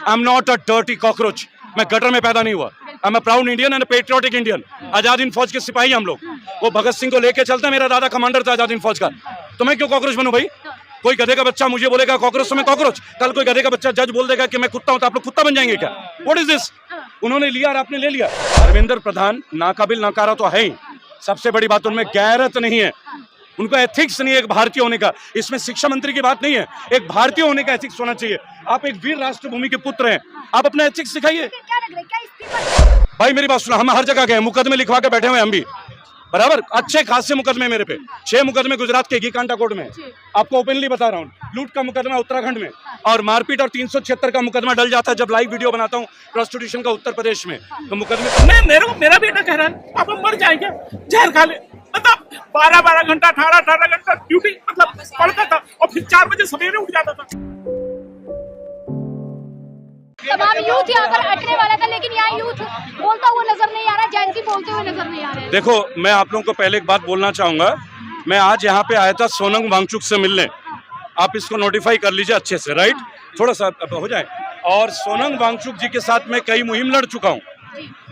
I am not a dirty cockroach, मैं गटर में पैदा नहीं हुआ। I am a proud Indian and patriotic Indian. Azad Hind Fauj के सिपाही हम लोग, वो भगत सिंह को लेके चलता, मेरा दादा कमांडर था आजाद हिंद फौज का, तो मैं क्यों कॉकरोच बनूं भाई? कोई गधे का बच्चा मुझे बोलेगा कॉकरोच तो मैं कॉकरोच, कल कोई गधे का बच्चा जज बोल देगा कि मैं कुत्ता हूं तो आप लोग कुत्ता बन जाएंगे क्या? What is this? उन्होंने लिया और आपने ले लिया। धर्मेंद्र प्रधान नाकाबिल नकारा तो है ही, सबसे बड़ी बात उनमें गैरत नहीं है, उनको एथिक्स नहीं है एक भारतीय होने का। इसमें शिक्षा मंत्री की बात नहीं है, एक भारतीय होने का एथिक्स होना चाहिए। आप एक वीर राष्ट्रभूमि के पुत्र हैं, आप अपना एथिक्स सिखाइए। भाई मेरी बात सुना, हम हर जगह गए, मुकदमे लिखवा के बैठे हुए हम भी, बराबर अच्छे खासे मुकदमे मेरे पे, 6 मुकदमे गुजरात के घीकांटा कोर्ट में, आपको ओपनली बता रहा हूँ। लूट का मुकदमा उत्तराखंड में, और मारपीट और 376 का मुकदमा डल जाता है जब लाइव वीडियो बनाता हूँ प्रोस्टिट्यूशन का उत्तर प्रदेश में, तो मुकदमे मेरा बेटा कह रहा है अब हम मर जाएंगे, जहर खा ले। मतलब 12 घंटा 18 घंटा ड्यूटी मतलब पड़ता था, और फिर 4 बजे सवेरे उठ जाता था। तमाम यूथ यहाँ पर हटने वाला था, लेकिन यहाँ यूथ बोलता हुआ नजर नहीं आ रहा, जयंती बोलते हुए नजर नहीं आ रहे। देखो, मैं आप लोगों को पहले एक बात बोलना चाहूंगा, मैं आज यहाँ पे आया था सोनम वांगचुक से मिलने, आप इसको नोटिफाई कर लीजिए अच्छे से, राइट, थोड़ा सा हो जाए। और सोनम वांगचुक जी के साथ मैं कई मुहिम लड़ चुका हूँ,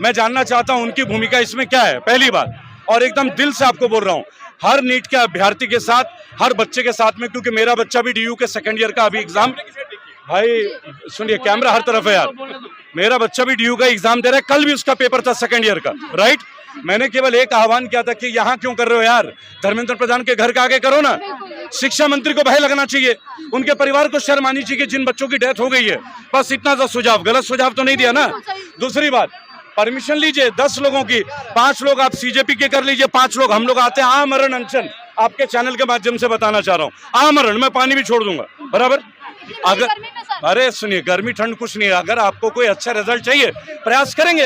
मैं जानना चाहता हूँ उनकी भूमिका इसमें क्या है, पहली बात। और एकदम दिल से आपको बोल रहा हूँ, हर नीट के अभ्यर्थी के साथ, हर बच्चे के साथ में, क्योंकि मेरा बच्चा भी DU के सेकेंड ईयर का अभी एग्जाम, भाई सुनिए कैमरा हर तरफ है यार, मेरा बच्चा भी DU का एग्जाम दे रहा है, कल भी उसका पेपर था सेकेंड ईयर का, राइट। मैंने केवल एक आह्वान किया था कि यहाँ क्यों कर रहे हो यार, धर्मेंद्र प्रधान के घर का आगे करो ना। शिक्षा मंत्री को भय लगना चाहिए, उनके परिवार को शर्म आनी चाहिए जिन बच्चों की डेथ हो गई है, बस इतना सा सुझाव, गलत सुझाव तो नहीं दिया ना। दूसरी बात, परमिशन लीजिए 10 लोगों की, 5 लोग आप CJP के कर लीजिए, 5 लोग हम लोग आते हैं आमरण अनशन, आपके चैनल के माध्यम से बताना चाह रहा हूँ, आमरण, मैं पानी भी छोड़ दूंगा, बराबर। अगर अरे सुनिए, गर्मी ठंड कुछ नहीं है, अगर आपको कोई अच्छा रिजल्ट चाहिए प्रयास करेंगे,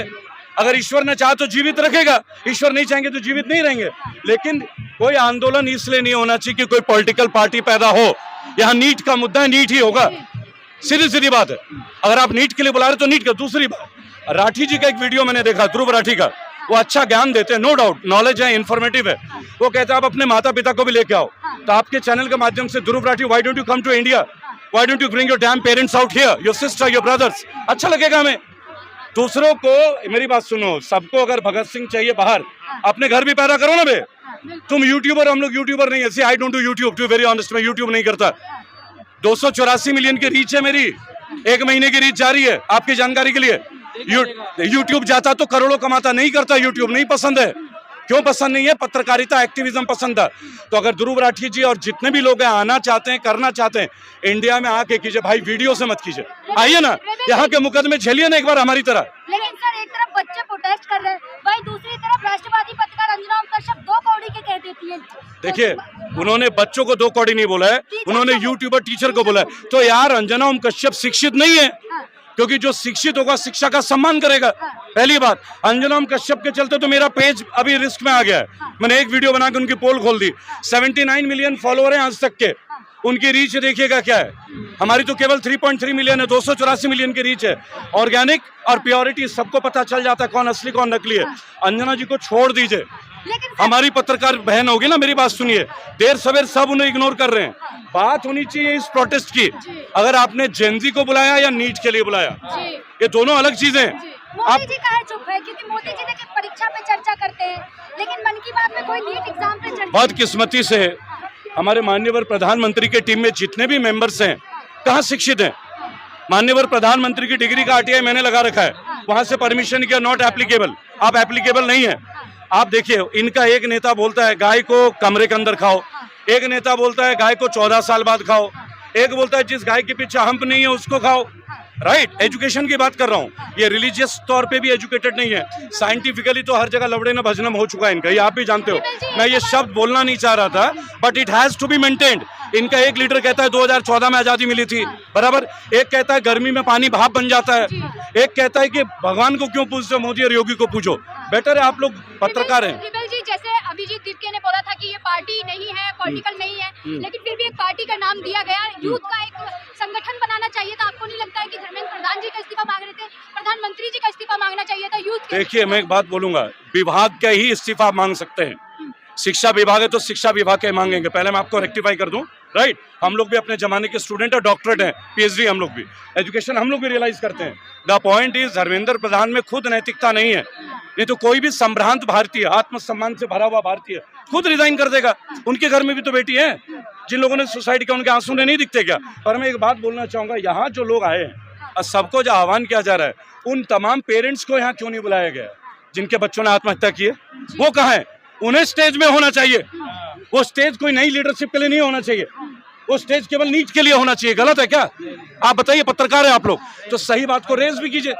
अगर ईश्वर ने चाहा तो जीवित रखेगा, ईश्वर नहीं चाहेंगे तो जीवित नहीं रहेंगे। लेकिन कोई आंदोलन इसलिए नहीं होना चाहिए कि कोई पॉलिटिकल पार्टी पैदा हो, यहाँ नीट का मुद्दा है, नीट ही होगा, सीधी सीधी बात है। अगर आप नीट के लिए बुला रहे तो नीट का। दूसरी बात, राठी जी का एक वीडियो मैंने देखा, ध्रुव राठी का, वो अच्छा ज्ञान देते हैं, नो डाउट, नॉलेज है, इन्फॉर्मेटिव है। वो कहते हैं आप अपने माता पिता को भी लेके आओ, तो आपके चैनल के माध्यम से Dhruv Rathee, why don't you come to India, why don't you bring your damn parents out here, your sister, your brothers, अच्छा लगेगा हमें। दूसरों को, मेरी बात सुनो, सबको अगर भगत सिंह चाहिए बाहर, अपने घर भी पैदा करो ना बे। तुम यूट्यूबर, हम लोग यूट्यूबर नहीं है, I don't do YouTube, to very honest, मैं यूट्यूब नहीं करता। 284 मिलियन की रीच है मेरी, 1 महीने की रीच जा रही है, आपकी जानकारी के लिए। यूट्यूब जाता तो करोड़ों कमाता, नहीं करता, यूट्यूब नहीं पसंद है। क्यों पसंद नहीं है? पत्रकारिता, एक्टिविज्म पसंद था। तो अगर ध्रुव राठी जी और जितने भी लोग हैं आना चाहते हैं, करना चाहते हैं, इंडिया में आके कीजिए भाई, वीडियो से मत कीजिए, आइए ना, यहाँ के मुकदमे झेलिए ना एक बार हमारी तरह। लेकिन सर, एक तरफ बच्चे प्रोटेस्ट कर रहे हैं, वही दूसरी तरफ राष्ट्रवादी पत्रकार अंजना ओम कश्यप 2 कौड़ी के कह देती है। देखिए, उन्होंने बच्चों को 2 कौड़ी नहीं बोला है, उन्होंने यूट्यूबर टीचर को बोला है। तो यार, अंजना ओम कश्यप शिक्षित नहीं है, क्योंकि जो शिक्षित होगा शिक्षा का सम्मान करेगा, पहली बात। अंजना ओम कश्यप के चलते तो मेरा पेज अभी रिस्क में आ गया है, मैंने एक वीडियो बना के उनकी पोल खोल दी, 79 मिलियन फॉलोअर हैं आज तक के, उनकी रीच देखिएगा क्या है, हमारी तो केवल 3.3 मिलियन है, 284 मिलियन की रीच है। ऑर्गेनिक और प्योरिटी सबको पता चल जाता है कौन असली कौन नकली है। अंजना जी को छोड़ दीजिए, हमारी पत्रकार बहन होगी ना, मेरी बात सुनिए, देर सवेर सब उन्हें इग्नोर कर रहे हैं। बात होनी चाहिए इस प्रोटेस्ट की, अगर आपने जेनजी को बुलाया या नीट के लिए बुलाया, ये दोनों अलग चीजें हैं। मोदी जी कहाँ चुप है? क्योंकि मोदी जी देखिए परीक्षा पे चर्चा करते हैं, लेकिन मन की बात में कोई नीट एग्जाम पे चर्चा। बदकिस्मती से हमारे माननीय प्रधानमंत्री के टीम में जितने भी मेंबर्स हैं, कहाँ शिक्षित हैं? माननीय प्रधानमंत्री की डिग्री का RTI मैंने लगा रखा है, वहां से परमिशन किया, नॉट एप्लीकेबल, आप एप्लीकेबल नहीं है। आप देखिए, इनका एक नेता बोलता है गाय को कमरे के अंदर खाओ, एक नेता बोलता है गाय को 14 साल बाद खाओ, एक बोलता है जिस गाय के पीछे हम्प नहीं है उसको खाओ, राइट। एजुकेशन की बात कर रहा हूँ, ये रिलीजियस तौर पे भी एजुकेटेड नहीं है, साइंटिफिकली तो हर जगह लवड़े न भजनम हो चुका है इनका, ये आप भी जानते हो। मैं ये शब्द बोलना नहीं चाह रहा था, but it has to be maintained. इनका एक लीडर कहता है 2014 में आजादी मिली थी, बराबर, एक कहता है गर्मी में पानी भाप बन जाता है, एक कहता है कि भगवान को क्यों पूछते हो, मोदी और योगी को पूछो। बेटर है आप लोग पत्रकार हैं। जी, जैसे अभिजीत दिपके ने बोला था कि ये पार्टी नहीं है, पॉलिटिकल नहीं है, लेकिन फिर भी एक पार्टी का नाम दिया गया, यूथ का एक संगठन बनाना चाहिए था। आपको नहीं लगता है कि धर्मेंद्र प्रधान जी का इस्तीफा मांग रहे थे, प्रधानमंत्री जी का इस्तीफा मांगना चाहिए था यूथ? देखिए, मैं एक बात बोलूंगा, विभाग का ही इस्तीफा मांग सकते हैं, शिक्षा विभाग है तो शिक्षा विभाग के मांगेंगे। पहले मैं आपको रेक्टिफाई कर दूं, राइट। हम लोग भी अपने जमाने के स्टूडेंट और डॉक्टरेट हैं, पीएचडी हम लोग भी, एजुकेशन हम लोग भी रियलाइज करते हैं। The point is Dharmendra Pradhan में खुद नैतिकता नहीं है, नहीं तो कोई भी संभ्रांत भारतीय, आत्मसम्मान से भरा हुआ भारतीय खुद रिजाइन कर देगा। उनके घर में भी तो बेटी है, जिन लोगों ने सुसाइड किया, उनके आंसू ने नहीं दिखते क्या? पर मैं एक बात बोलना चाहूंगा, यहाँ जो लोग आए हैं और सबको जो आह्वान किया जा रहा है, उन तमाम पेरेंट्स को यहाँ क्यों नहीं बुलाया गया जिनके बच्चों ने आत्महत्या की है? वो कहाँ है? उन्हें स्टेज में होना चाहिए। वो स्टेज कोई नई लीडरशिप के लिए नहीं होना चाहिए, वो स्टेज केवल नीच के लिए होना चाहिए। गलत है क्या? आप बताइए, पत्रकार है आप लोग, तो सही बात को रेज भी कीजिए।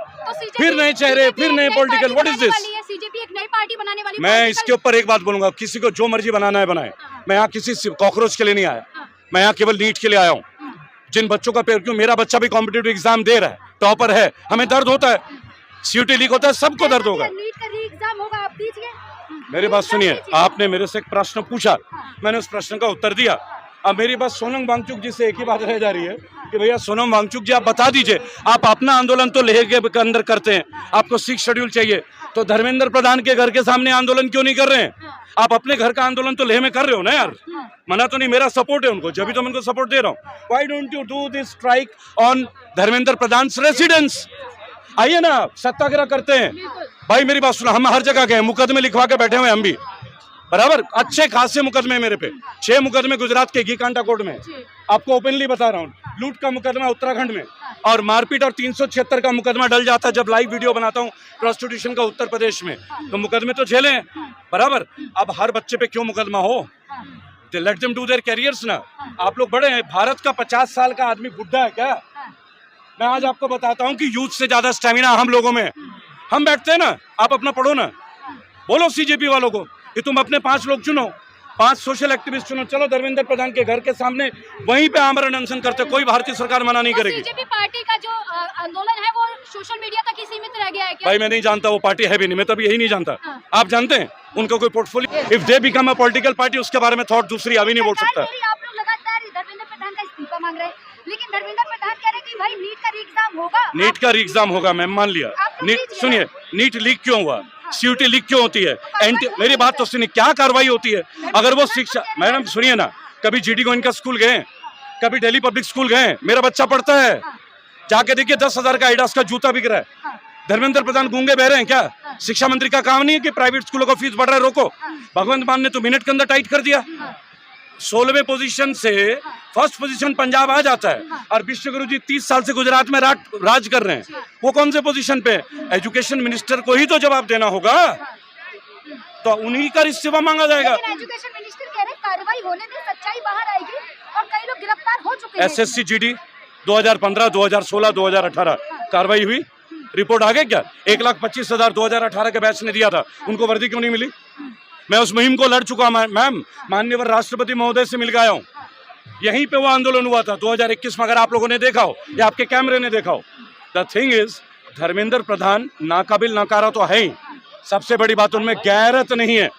फिर नए चेहरे, फिर नए political, what is this? CJP एक नई पार्टी बनाने वाली। मैं इसके ऊपर एक बात बोलूंगा, किसी को जो मर्जी बनाना है बनाए। मैं यहाँ किसी कॉकरोच के लिए नहीं आया, मैं यहाँ केवल नीट के लिए आया हूँ। जिन बच्चों का पेपर, क्यों मेरा बच्चा भी कॉम्पिटिटिव एग्जाम दे रहा है, टॉपर है, हमें दर्द होता है, सीयूटी लीक होता है, सबको दर्द होगा। नीट का री-एग्जाम होगा, आप दीजिए। मेरी बात सुनिए, आपने मेरे से एक प्रश्न पूछा, मैंने उस प्रश्न का उत्तर दिया। अब मेरी बात सोनम वांगचुक जी से एक ही बात रह जा रही है कि भैया सोनम वांगचुक जी आप बता दीजिए, आप अपना आंदोलन तो लेह के अंदर करते हैं, आपको 6 शेड्यूल चाहिए, तो धर्मेंद्र प्रधान के घर के सामने आंदोलन क्यों नहीं कर रहे हैं? आप अपने घर का आंदोलन तो लेह में कर रहे हो ना यार। मना तो नहीं, मेरा सपोर्ट है उनको, जब भी तो मैं उनको सपोर्ट दे रहा हूँ। Why don't you do this strike on Dharmendra Pradhan residence? आइए ना, सत्याग्रह करते हैं। भाई मेरी बात सुनो, हम हर जगह गए, मुकदमे लिखवा के बैठे हुए हम भी, बराबर, अच्छे खासे मुकदमे मेरे पे, 6 मुकदमे गुजरात के घीकांटा कोर्ट में, आपको ओपनली बता रहा हूँ। लूट का मुकदमा उत्तराखंड में, और मारपीट और 376 का मुकदमा डल जाता है जब लाइव वीडियो बनाता हूँ प्रोस्टिट्यूशन का उत्तर प्रदेश में, तो मुकदमे तो झेले हैं, बराबर। अब हर बच्चे पे क्यों मुकदमा हो? Let them do their carriers ना। आप लोग बड़े हैं, भारत का 50 साल का आदमी बुढ़ा है क्या? मैं आज आपको बताता हूँ कि यूथ से ज्यादा स्टेमिना हम लोगों में। हम बैठते हैं ना, आप अपना पढ़ो ना, बोलो सीजेपी वालों को कि तुम अपने 5 लोग चुनो, 5 सोशल एक्टिविस्ट चुनो, चलो धर्मेंद्र प्रधान के घर के सामने वहीं पे आमरण अनशन करते, कोई भारतीय सरकार मना नहीं करेगी। बीजेपी पार्टी का जो आंदोलन है वो सोशल मीडिया तक ही सीमित रह गया है क्या? भाई मैं नहीं जानता, वो पार्टी है भी नहीं, मैं तो यही नहीं जानता। आप जानते हैं उनका कोई portfolio? If they become a political party, उसके बारे में थॉट दूसरी अभी नहीं बोल सकता। आप लोग लगातार धर्मेंद्र प्रधान का इस्तीफा मांग रहे हैं, लेकिन धर्मेंद्र प्रधान कह रहे हैं कि भाई नीट का री-एग्जाम होगा। नीट का री-एग्जाम होगा, मैं मान लिया। सुनिए, नीट लीक क्यों हुआ, सीयूटी लीक क्यों होती है, मेरी बात तो सुनिए, क्या कार्रवाई होती है? अगर वो शिक्षा, मैडम सुनिए ना, कभी जीडी गोविंद का स्कूल गए, कभी दिल्ली पब्लिक स्कूल गए, मेरा बच्चा पढ़ता है, जाके देखिए 10,000 का एडिडास का जूता बिक रहा है। धर्मेंद्र प्रधान गूंगे बह रहे हैं क्या? शिक्षा मंत्री का काम नहीं है कि प्राइवेट स्कूलों का फीस बढ़ रहा है रोको? भगवंत मान ने तो मिनट के अंदर टाइट कर दिया। 16वें पोजीशन से फर्स्ट पोजीशन पंजाब आ जाता है, और विश्व गुरु जी 30 साल से गुजरात में राज कर रहे हैं, वो कौन से पोजीशन पे? एजुकेशन मिनिस्टर को ही तो जवाब देना होगा, तो उन्हीं का इस्तीफा मांगा जाएगा। एजुकेशन मिनिस्टर कह रहे कार्रवाई होने से सच्चाई बाहर आएगी और कई लोग गिरफ्तार हो चुके हैं। एसएससी जीडी 2015, 2016, 2018 कार्रवाई हुई, रिपोर्ट आ गई क्या? 1,25,000 2018 के बैच ने दिया था, उनको वर्दी क्यों नहीं मिली? मैं उस मुहिम को लड़ चुका, मैम माननीय राष्ट्रपति महोदय से मिल गया हूँ, यहीं पे वो आंदोलन हुआ था 2021 में, अगर आप लोगों ने देखा हो या आपके कैमरे ने देखा हो। The thing is, Dharmendra Pradhan नाकाबिल नकारा तो है ही, सबसे बड़ी बात उनमें गैरत नहीं है,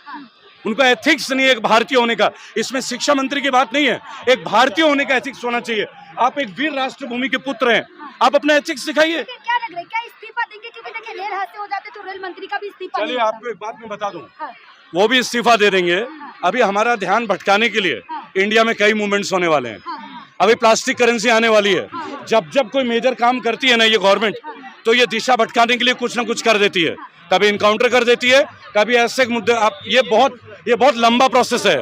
उनका एथिक्स नहीं है एक भारतीय होने का। इसमें शिक्षा मंत्री की बात नहीं है, एक भारतीय होने का एथिक्स होना चाहिए। आप एक वीर राष्ट्रभूमि के पुत्र हैं, आप अपना एथिक्स दिखाइए। क्या लग रहा है, क्या इस्तीफा देंगे? क्योंकि देखिए रेल हादसे हो जाते तो रेल मंत्री का भी इस्तीफा। चलिए आपको एक बात मैं बता दूं, वो भी इस्तीफा दे देंगे। अभी हमारा ध्यान भटकाने के लिए इंडिया में कई मूवमेंट्स होने वाले हैं, अभी प्लास्टिक करेंसी आने वाली है। जब जब कोई मेजर काम करती है ना ये गवर्नमेंट, तो ये दिशा भटकाने के लिए कुछ ना कुछ कर देती है, कभी इनकाउंटर कर देती है, कभी ऐसे मुद्दे। आप ये बहुत लंबा प्रोसेस है,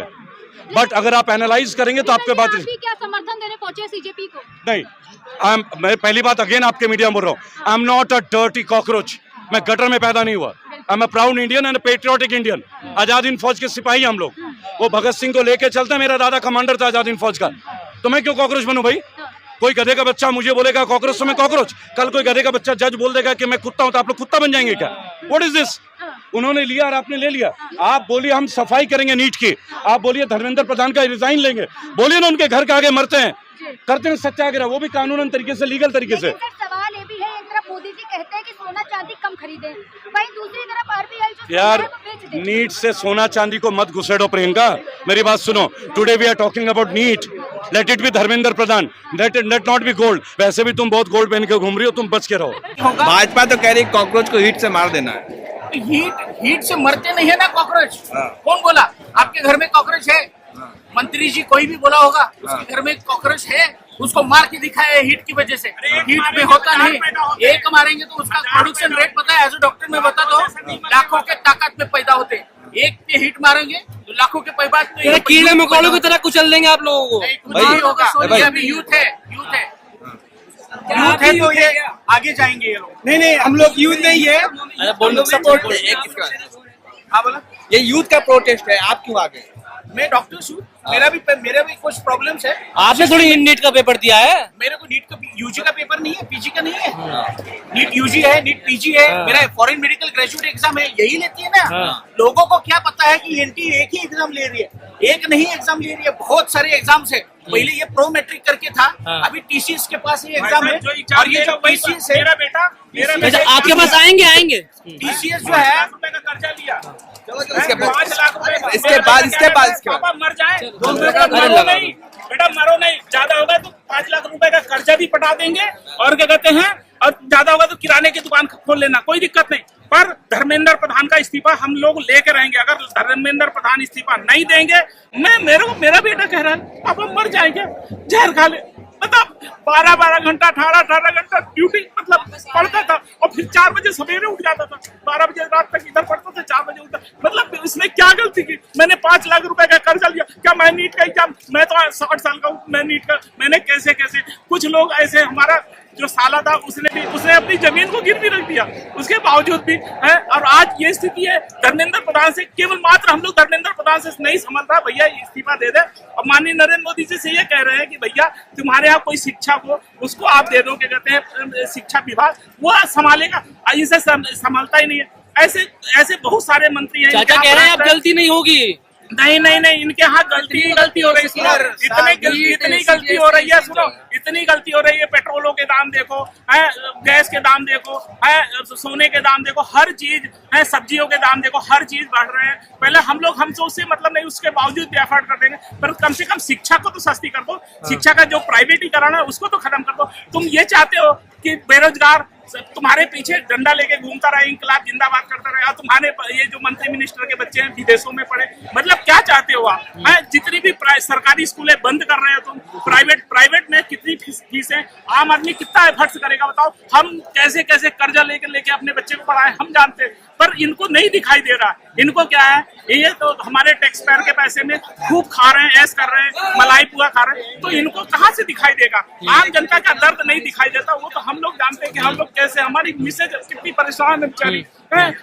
बट अगर आप एनालाइज करेंगे तो आपके बात क्या समर्थन देने पहुंचे सीजेपी को? नहीं, मैं पहली बात अगेन आपके मीडिया में बोल रहा हूँ, I am not a dirty cockroach, मैं गटर में पैदा नहीं हुआ। I am a proud Indian and patriotic Indian. Azad Hind Fauj के सिपाही हम लोग, वो भगत सिंह को लेके चलते, मेरा दादा कमांडर था आजाद हिंद फौज का, तो मैं क्यों कॉकरोच बनूं भाई? कोई गधे का बच्चा मुझे बोलेगा कॉकरोच तो मैं कॉकरोच, कल कोई गधे का बच्चा जज बोल देगा कि मैं कुत्ता हूं तो आप लोग कुत्ता बन जाएंगे क्या? What is this? उन्होंने लिया और आपने ले लिया। आप बोलिए हम सफाई करेंगे नीट की, आप बोलिए धर्मेंद्र प्रधान का रिजाइन लेंगे, बोलिए ना उनके घर के आगे मरते हैं, करते हैं सत्याग्रह, वो भी कानूनन तरीके से, लीगल तरीके से। सवाल ये भी है, एक तरफ मोदी जी कहते हैं कि सोना चांदी कम खरीदें, वहीं दूसरी तरफ आरबीआई जो यार नीट से सोना चांदी को मत घुसेड़ो प्रियंका, मेरी बात सुनो। Today we are talking about NEET, let it be Dharmendra Pradhan, let not be gold. वैसे भी तुम बहुत गोल्ड पहन के घूम रही हो, तुम बच के रहो। भाजपा तो कह रही कॉकरोच को हीट से मार देना है, हीट से मरते नहीं है ना कॉकरोच। कौन बोला आपके घर में कॉकरोच है? मंत्री जी कोई भी बोला होगा उसके घर में कॉकरोच है, उसको मार के दिखाया है हीट की वजह से। हीट में होता नहीं, एक मारेंगे तो उसका प्रोडक्शन रेट पता है, एज ए डॉक्टर में बता दो, लाखों के ताकत में पैदा होते हैं। एक पे हीट मारेंगे तो लाखों के पैदा, तो कीड़े मकोड़ों की तरह कुचल देंगे आप लोगों को। कुछ नहीं होगा, ये अभी यूथ है, यूथ है तो ये आगे जाएंगे ये लोग। नहीं हम लोग यूथ नहीं है, हम लोग सपोर्ट हाँ बोला, ये यूथ का प्रोटेस्ट है, आप क्यों आ गए? मैं डॉक्टर हूँ, मेरा भी कुछ प्रॉब्लम्स है। आपने थोड़ी नीट का पेपर दिया है? मेरे को नीट का यूजी का पेपर नहीं है, पीजी का नहीं है। नीट यूजी है, नीट पीजी है, मेरा फॉरेन मेडिकल ग्रेजुएट एग्जाम है, यही लेती है ना। लोगों को क्या पता है कि एनटी एक ही एग्जाम ले रही है, एक नहीं एग्जाम ले रही है, बहुत सारे एग्जाम्स है। पहले ये प्रो मैट्रिक करके था, अभी टीसीएस के पास ये एग्जाम है, और ये जो टीसीएस है, मेरा बेटा आपके पास आएंगे टीसीएस जो है का कर्जा लिया, इसके बाद 5 लाख रुपए, इसके बाद पापा मर जाए, मरो नहीं बेटा, मरो नहीं, ज्यादा होगा तो 5 लाख रुपए का कर्जा भी पटा देंगे, और क्या कहते हैं, और ज्यादा होगा तो किराने की दुकान खोल लेना, कोई दिक्कत नहीं। पर धर्मेंद्र प्रधान का इस्तीफा हम लोग लेके रहेंगे। अगर धर्मेंद्र प्रधान इस्तीफा नहीं देंगे, मेरा बेटा कह रहा है पापा मर जाएंगे, जहर खा ले। मतलब 12 घंटा 18 घंटा ड्यूटी मतलब पढ़ता था, और फिर 4 बजे सवेरे उठ जाता था, 12 बजे रात तक इधर पढ़ता था, 4 बजे उठता। मतलब इसने क्या गलती की? मैंने 5 लाख रुपए का कर्जा लिया, क्या मैं नीट का एग्जाम, मैं तो 60 साल का हूँ, मैं नीट का, मैंने कैसे कुछ लोग ऐसे, हमारा जो साला था उसने अपनी जमीन को गिरवी रख दिया, उसके बावजूद भी है। और आज ये स्थिति है, धर्मेंद्र प्रधान से केवल मात्र हम लोग धर्मेंद्र प्रधान से नहीं समझ रहा, भैया इस्तीफा दे दे। और माननीय नरेंद्र मोदी जी से ये कह रहे हैं कि भैया तुम्हारे यहाँ कोई शिक्षक हो उसको आप दे दो, क्या कहते हैं, शिक्षा विभाग वो संभालेगा, इसे संभालता ही नहीं है। ऐसे बहुत सारे मंत्री हैं। चाचा कह रहे हैं अब गलती नहीं होगी। नहीं, इनके यहाँ गलती हो रही है, इतनी गलती हो रही है, सुनो, इतनी गलती हो रही है। पेट्रोलों के दाम देखो, है गैस के दाम देखो, है सोने के दाम देखो, हर चीज है, सब्जियों के दाम देखो, हर चीज बढ़ रहे हैं। पहले हमसे उससे मतलब नहीं, उसके बावजूद भी एफर्ट कर देंगे, पर कम से कम शिक्षा को तो सस्ती कर दो। शिक्षा का जो प्राइवेटीकरण है उसको तो खत्म कर दो। तुम ये चाहते हो कि बेरोजगार तुम्हारे पीछे डंडा लेके घूमता रहे, इंकलाब जिंदाबाद करता रहे, और तुम्हारे ये जो मंत्री मिनिस्टर के बच्चे हैं विदेशों में पढ़े, मतलब क्या चाहते हो आप? जितनी भी सरकारी स्कूलें बंद कर रहे हो तुम, प्राइवेट में कितनी फीस है, आम आदमी कितना एफर्ट्स करेगा बताओ? हम कैसे कर्जा लेके अपने बच्चे को पढ़ाए हम जानते हैं, पर इनको नहीं दिखाई दे रहा। इनको क्या है, ये तो हमारे टैक्स पेयर के पैसे में खूब खा रहे हैं, ऐश कर रहे हैं, मलाई पुआ खा रहे हैं, तो इनको कहाँ से दिखाई देगा? आम जनता का दर्द नहीं दिखाई देता, वो तो हम लोग जानते हैं कि हम लोग कैसे, हमारी मिसेज कितनी परेशान है बेचारी,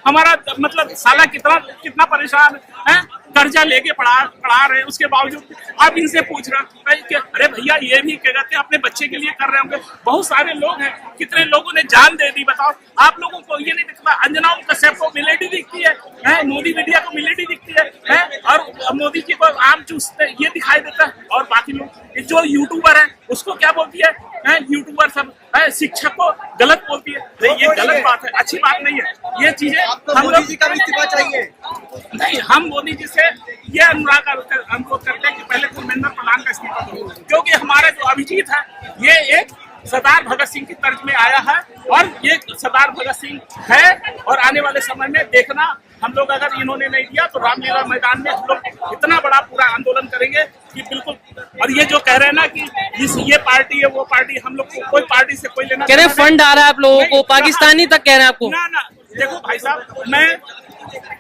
हमारा मतलब साला कितना परेशान है, कर्जा लेके पढ़ा रहे हैं, उसके बावजूद आप इनसे पूछ रहे हैं कि अरे भैया ये भी क्या कहते हैं अपने बच्चे के लिए कर रहे होंगे। बहुत सारे लोग हैं, कितने लोगों ने जान दे दी, बताओ आप लोगों को ये नहीं दिखता? अंजना कश्यप को मिलेटी दिखती है, मोदी मीडिया को मिलेटी दिखती है, और मोदी जी को आम चूसते ये दिखाई देता है। और बाकी लोग जो यूट्यूबर है उसको क्या बोलती है, यूट्यूबर सब शिक्षक को गलत बोलती है। ये गलत बात है, अच्छी बात नहीं है। ये चीजें हम लोग का इस्तीफा चाहिए नहीं, हम मोदी जी से ये अनुरोध करते हैं कि पहले धर्मेंद्र प्रधान का इस्तीफा दो, क्योंकि हमारा जो अभिजीत है ये एक सरदार भगत सिंह की तर्ज में आया है, और ये सरदार भगत सिंह है। और आने वाले समय में देखना, हम लोग अगर इन्होंने नहीं दिया तो रामलीला मैदान में हम लोग इतना बड़ा पूरा आंदोलन करेंगे कि बिल्कुल। और ये जो कह रहे हैं ना कि ये पार्टी है वो पार्टी, हम लोग को कोई पार्टी से कोई लेना, कह रहे फंड आ रहा है आप लोगों को, पाकिस्तानी तक कह रहे हैं आपको। ना देखो भाई साहब,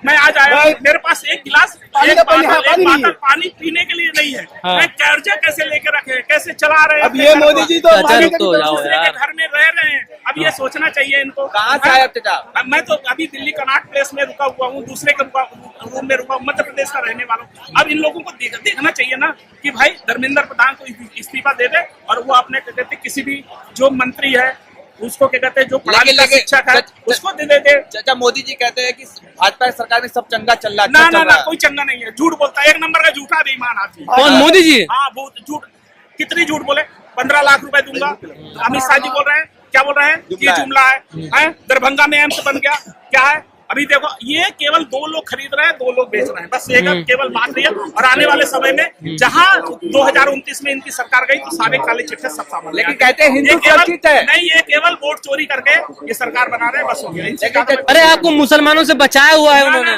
मैं आज आया, मेरे पास एक गिलास बोतल पानी पीने के लिए नहीं है। मैं कर्जा कैसे लेके रखे, कैसे चला रहे हैं? अब ये मोदी जी तो दूसरे के घर में रह रहे हैं। अब ये सोचना चाहिए इनको। कहाँ से आए आप? मैं तो अभी दिल्ली कनाट प्लेस में रुका हुआ हूँ, दूसरे के रूम में रुका हूँ, मध्य प्रदेश का रहने वाला हूँ। अब इन लोगों को देखना चाहिए ना कि भाई धर्मेंद्र प्रधान को इस्तीफा दे दे, और वो अपने कहते किसी भी जो मंत्री है उसको क्या कहते हैं, जो पढ़ा लिखा शिक्षक है उसको दे दे। चाचा मोदी जी कहते हैं कि भाजपा सरकार में सब चंगा चल रहा है। ना कोई चंगा नहीं है, झूठ बोलता है, एक नंबर का झूठा बेईमान आदमी। कौन, मोदी जी? हाँ बहुत झूठ, कितनी झूठ बोले। 15 लाख रुपए दूंगा, अमित शाह जी बोल रहे हैं, क्या बोल रहे हैं? ये जुमला है। दरभंगा में एम्स बन गया, क्या है? अभी देखो ये केवल 2 लोग खरीद रहे हैं, 2 लोग बेच रहे हैं, बस ये केवल बात रही है। और आने वाले समय में जहां 2029 में इनकी सरकार गई तो सारे काले चिट्ठे सब सामने, लेकिन कहते हैं हिंदू ये केवल सुरक्षित है। नहीं, ये केवल वोट चोरी करके ये सरकार बना रहे हैं, बस हो गया। इनसे ज्यादा अरे आपको मुसलमानों से बचाया हुआ है उन्होंने।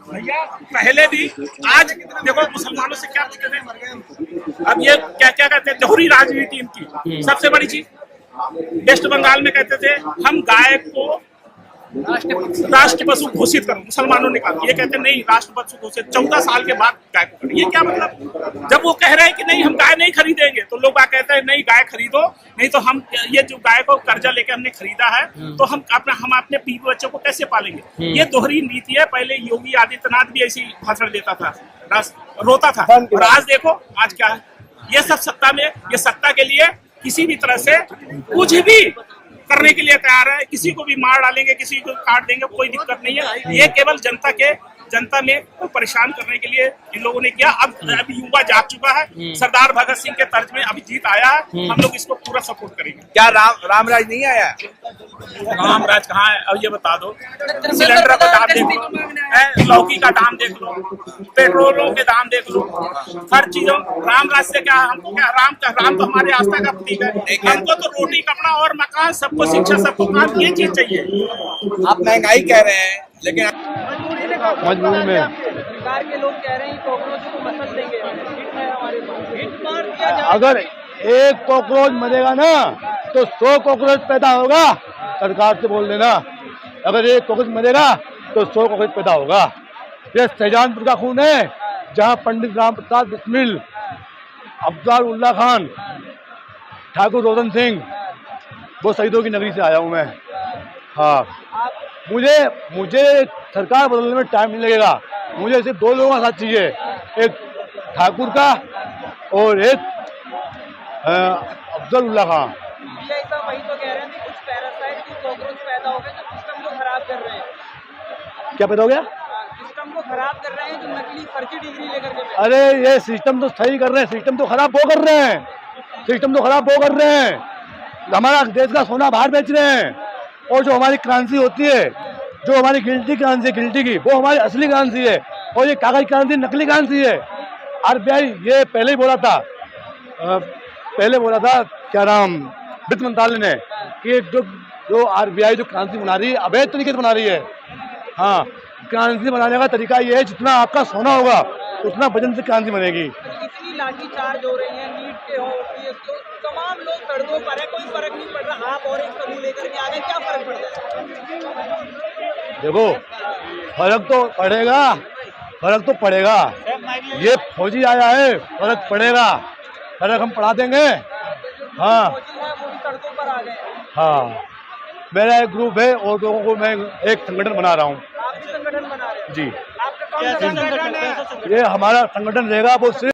भैया पहले भी आज देखो मुसलमानों से क्या दिक्कत है। अब ये क्या क्या कहते हैं, दोहरी राजनीति इनकी सबसे बड़ी चीज। वेस्ट बंगाल में कहते थे हम गाय को राष्ट्र पशु घोषित करो, मुसलमानों ने कहा। ये कहते नहीं, राष्ट्र पशु घोषित 14 साल के बाद गाय को करो। ये क्या मतलब? जब वो कह रहे हैं कि नहीं हम गाय नहीं खरीदेंगे तो लोग कहते हैं नहीं गाय खरीदो, नहीं तो हम ये जो गाय को कर्जा लेके हमने खरीदा है तो हम अपने बीवी बच्चों को कैसे पालेंगे। ये दोहरी नीति है। पहले योगी आदित्यनाथ भी ऐसी भाषण देता था, रोता था, और आज देखो आज क्या है। ये सब सत्ता में, ये सत्ता के लिए किसी भी तरह से कुछ भी करने के लिए तैयार है। किसी को भी मार डालेंगे, किसी को काट देंगे, कोई दिक्कत नहीं है। ये केवल जनता में को परेशान करने के लिए इन लोगों ने किया। अब युवा जाग चुका है, सरदार भगत सिंह के तर्ज में अभी जीत आया है। हम लोग इसको पूरा सपोर्ट करेंगे। क्या रामराज नहीं आया? रामराज कहाँ है अब ये बता दो। सिलेंडर का दाम देख लो, लौकी का दाम देख लो, पेट्रोलों के दाम देख लो, हर चीजों। रामराज से क्या हमको, क्या राम तो हमारे आस्था का प्रतीक है। हमको तो रोटी कपड़ा और मकान, सबको शिक्षा, सबको काम, ये चीज चाहिए। आप महंगाई कह रहे हैं लेकिन मजबूरी में सरकार के लोग कह रहे हैं कॉकरोच को मसल देंगे, हिट है हमारे पास, हिट मार दिया जाए। अगर एक कॉकरोच मरेगा ना तो 100 कॉकरोच पैदा होगा। सरकार से बोल देना, अगर एक कॉकरोच मरेगा तो 100 कॉकरोच पैदा होगा। ये शाहजहानपुर का खून है, जहां पंडित राम प्रसाद बिस्मिल, अफजल उल्ला खान, ठाकुर रोशन सिंह, वो शहीदों की नगरी से आया हूं मैं। हाँ, मुझे सरकार बदलने में टाइम नहीं लगेगा। मुझे सिर्फ 2 लोगों का साथ चाहिए, एक ठाकुर का और एक अफजल उल्ला खान। वही तो कह रहे थे कुछ पैरासाइट की कॉकरोच पैदा हो गए जो सिस्टम को खराब कर रहे हैं। क्या पैदा हो गया? सिस्टम को खराब कर रहे हैं, जो नकली फर्जी डिग्री लेकर के। अरे ये सिस्टम तो सही कर रहे हैं, सिस्टम तो खराब वो कर रहे हैं, सिस्टम तो खराब वो कर रहे हैं। हमारा देश का सोना बाहर बेच रहे हैं, और जो हमारी करेंसी होती है, जो हमारी गिल्टी करेंसी है, गिल्टी की, वो हमारी असली करेंसी है, और ये कागज करेंसी नकली करेंसी है। आरबीआई ये पहले ही बोला था, क्या नाम, वित्त मंत्रालय ने, कि जो आरबीआई जो करेंसी बना रही है अवैध तरीके से बना रही है। हाँ, करेंसी बनाने का तरीका ये है, जितना आपका सोना होगा उतना वजन से करेंसी बनेगी। इतनी लाठीचार्ज हो रही है, नीट के हो, तो तमाम लोग सड़कों पर है, कोई फर्क नहीं पड़ रहा। आप और एक समूह लेकर के आ गए, क्या फर्क पड़ रहा है? देखो, फर्क तो पड़ेगा। ये फौजी आया है, फर्क पड़ेगा, फर्क हम पढ़ा देंगे। हाँ सड़कों पर आ गए। हाँ, मेरा एक ग्रुप है और लोगों को मैं एक संगठन बना रहा हूँ। आप भी संगठन बना रहे हैं? जी, आपका कौन सा संगठन है? ये हमारा संगठन रहेगा, वो सिर्फ